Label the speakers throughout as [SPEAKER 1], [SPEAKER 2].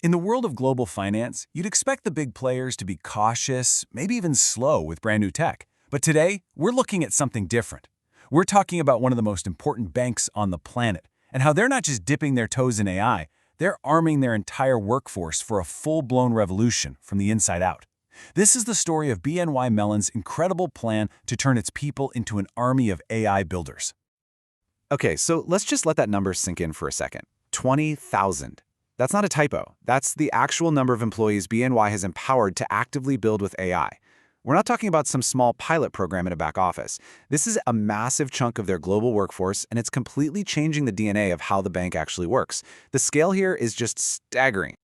[SPEAKER 1] In the world of global finance, you'd expect the big players to be cautious, maybe even slow with brand new tech. But today, we're looking at something different. We're talking about one of the most important banks on the planet, and how they're not just dipping their toes in AI, they're arming their entire workforce for a full-blown revolution from the inside out. This is the story of BNY Mellon's incredible plan to turn its people into an army of AI builders.
[SPEAKER 2] Okay, so let's just let that number sink in for a second. 20,000. That's not a typo. That's the actual number of employees BNY has empowered to actively build with AI. We're not talking about some small pilot program in a back office. This is a massive chunk of their global workforce, and it's completely changing the DNA of how the bank actually works. The scale here is just staggering.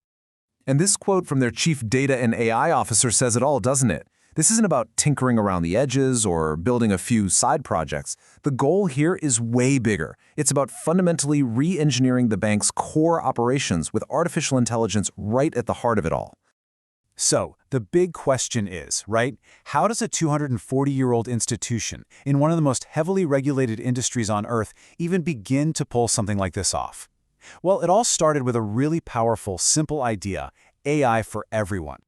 [SPEAKER 3] And this quote from their chief data and AI officer says it all, doesn't it? This isn't about tinkering around the edges or building a few side projects. The goal here is way bigger. It's about fundamentally re-engineering the bank's core operations with artificial intelligence right at the heart of it all.
[SPEAKER 1] So, the big question is, right? How does a 240-year-old institution in one of the most heavily regulated industries on Earth even begin to pull something like this off? Well, it all started with a really powerful, simple idea: AI for everyone.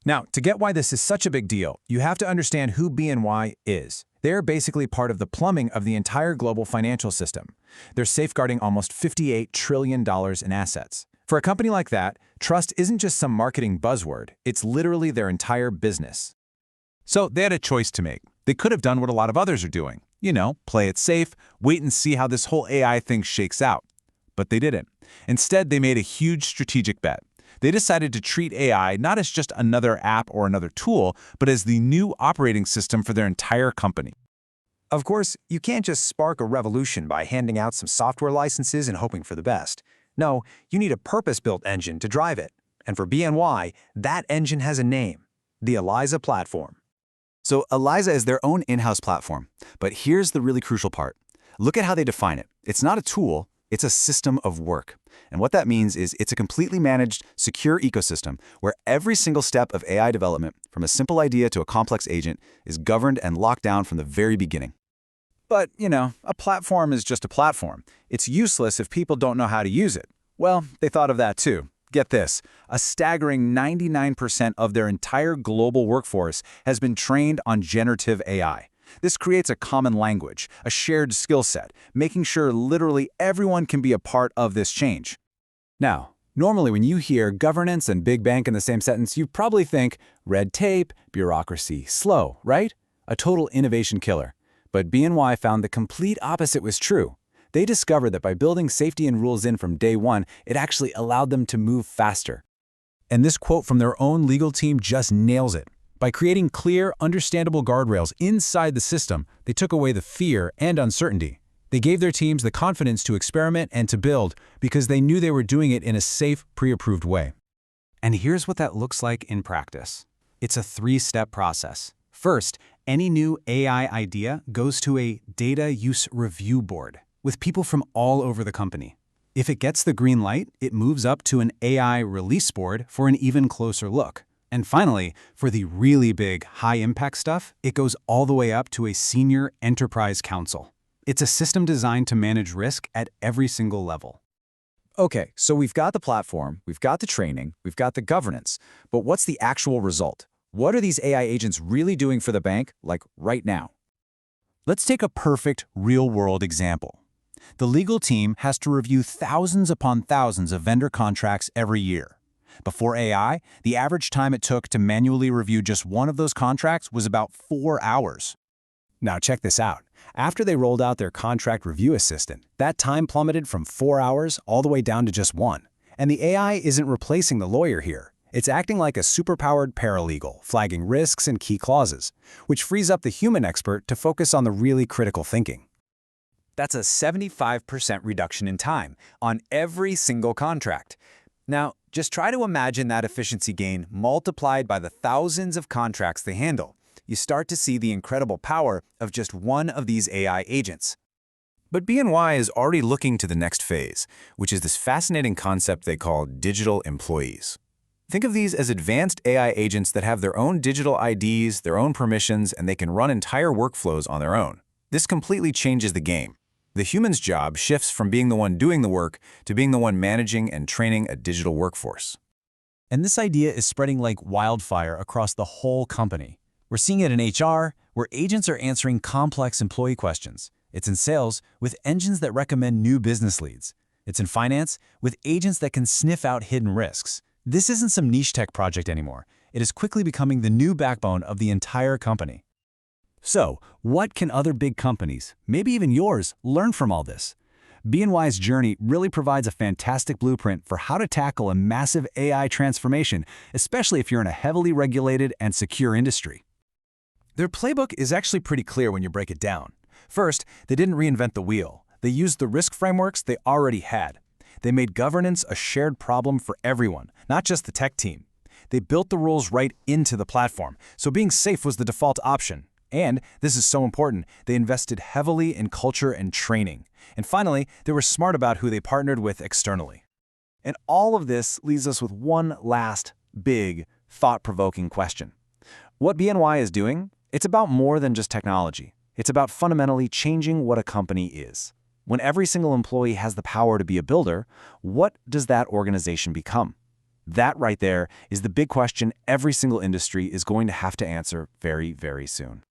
[SPEAKER 3] Now, to get why this is such a big deal, you have to understand who BNY is. They're basically part of the plumbing of the entire global financial system. They're safeguarding almost $58 trillion in assets. For a company like that, trust isn't just some marketing buzzword, it's literally their entire business.
[SPEAKER 1] So they had a choice to make. They could have done what a lot of others are doing. Play it safe, wait and see how this whole AI thing shakes out. But they didn't. Instead, they made a huge strategic bet. They decided to treat AI not as just another app or another tool, but as the new operating system for their entire company.
[SPEAKER 4] Of course, you can't just spark a revolution by handing out some software licenses and hoping for the best. No, you need a purpose-built engine to drive it. And for BNY, that engine has a name: the ELISA Platform.
[SPEAKER 2] So ELISA is their own in-house platform. But here's the really crucial part. Look at how they define it. It's not a tool, it's a system of work. And what that means is it's a completely managed, secure ecosystem where every single step of AI development, from a simple idea to a complex agent, is governed and locked down from the very beginning.
[SPEAKER 1] But, a platform is just a platform. It's useless if people don't know how to use it. Well, they thought of that too. Get this, a staggering 99% of their entire global workforce has been trained on generative AI. This creates a common language, a shared skill set, making sure literally everyone can be a part of this change. Now, normally when you hear governance and big bank in the same sentence, you probably think red tape, bureaucracy, slow, right? A total innovation killer. But BNY found the complete opposite was true. They discovered that by building safety and rules in from day one, it actually allowed them to move faster. And this quote from their own legal team just nails it. By creating clear, understandable guardrails inside the system, they took away the fear and uncertainty. They gave their teams the confidence to experiment and to build because they knew they were doing it in a safe, pre-approved way. And here's what that looks like in practice. It's a three-step process. First, any new AI idea goes to a data use review board with people from all over the company. If it gets the green light, it moves up to an AI release board for an even closer look. And finally, for the really big, high-impact stuff, it goes all the way up to a senior enterprise council. It's a system designed to manage risk at every single level.
[SPEAKER 2] Okay, so we've got the platform, we've got the training, we've got the governance, but what's the actual result? What are these AI agents really doing for the bank, like right now?
[SPEAKER 1] Let's take a perfect, real-world example. The legal team has to review thousands upon thousands of vendor contracts every year. Before AI, the average time it took to manually review just one of those contracts was about 4 hours. Now check this out. After they rolled out their contract review assistant, that time plummeted from 4 hours all the way down to just 1. And the AI isn't replacing the lawyer here. It's acting like a superpowered paralegal, flagging risks and key clauses, which frees up the human expert to focus on the really critical thinking. That's a 75% reduction in time on every single contract. Now, just try to imagine that efficiency gain multiplied by the thousands of contracts they handle. You start to see the incredible power of just one of these AI agents. But BNY is already looking to the next phase, which is this fascinating concept they call digital employees. Think of these as advanced AI agents that have their own digital IDs, their own permissions, and they can run entire workflows on their own. This completely changes the game. The human's job shifts from being the one doing the work to being the one managing and training a digital workforce.
[SPEAKER 3] And this idea is spreading like wildfire across the whole company. We're seeing it in HR, where agents are answering complex employee questions. It's in sales, with engines that recommend new business leads. It's in finance, with agents that can sniff out hidden risks. This isn't some niche tech project anymore. It is quickly becoming the new backbone of the entire company.
[SPEAKER 2] So, what can other big companies, maybe even yours, learn from all this? BNY's journey really provides a fantastic blueprint for how to tackle a massive AI transformation, especially if you're in a heavily regulated and secure industry.
[SPEAKER 3] Their playbook is actually pretty clear when you break it down. First, they didn't reinvent the wheel. They used the risk frameworks they already had. They made governance a shared problem for everyone, not just the tech team. They built the rules right into the platform, so being safe was the default option. And, this is so important, they invested heavily in culture and training. And finally, they were smart about who they partnered with externally.
[SPEAKER 2] And all of this leaves us with one last, big, thought-provoking question. What BNY is doing? It's about more than just technology. It's about fundamentally changing what a company is. When every single employee has the power to be a builder, what does that organization become? That right there is the big question every single industry is going to have to answer very, very soon.